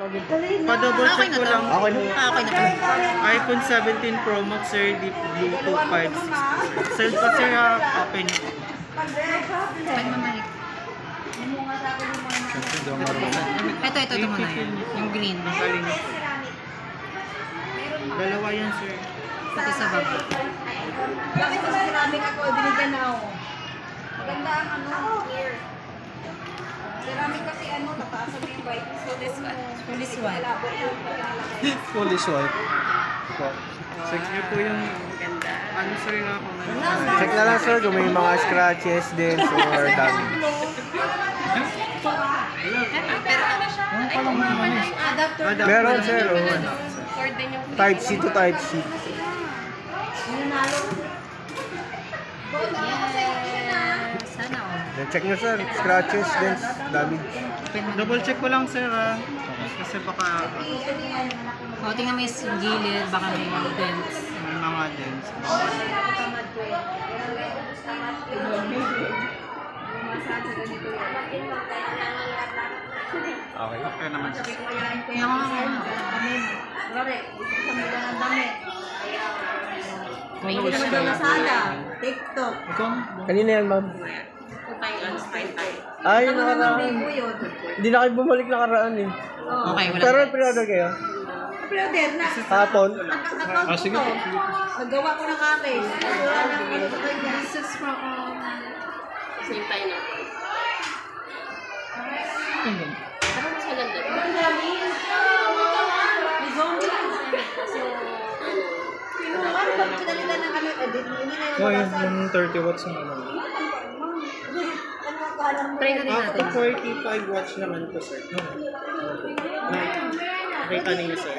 Pa-double check ko lang. Okay na. Okay na pala. iPhone 17 Pro Max sir, Deep Bluetooth 560. Sir, pa sir, open. Pwede mamalik. Ito muna yan. Yung green. Galing. Dalawa yan sir. Pati sa baba. Bakit mas ceramic ako, binigyan na ako. Maganda ang clear. Ceramic kasi tataas mo yung brightness. So this one. This one. Fully swipe. Check niyo po yung sir nga kung ano. Check na lang sir kung may mga scratches din or damage. Adapter. Meron sir. Type C to Type C. Sana Then check nyo sir. Scratches din. Damage. Double check ko lang sir kasi baka tingnan mo yung gilid, baka may dents. may mga dents. Okay. Okay naman sir. Yung Lore, gusto ko nila ng damit. may Gusto ko ng masala. TikTok. Kanina yan ma'am. Ay, nakaraan. Yun. Hindi na kayo bumalik nakaraan eh. Okay, wala. Pero pre-order kayo? Uploaded na. Hapon? Account sige. ko. Nagawa ko ng case. Nagawa ng sa kanya. This is from... Same tayo na. Pero mas maganda. Ang dami. May zombie. So, Kinuha. Bakit kinalita ng edit? Hindi na Oh, yung mabasa. yung 30 watts na naman. Try na din natin. 45 watts naman to sir. Nakita niyo sir.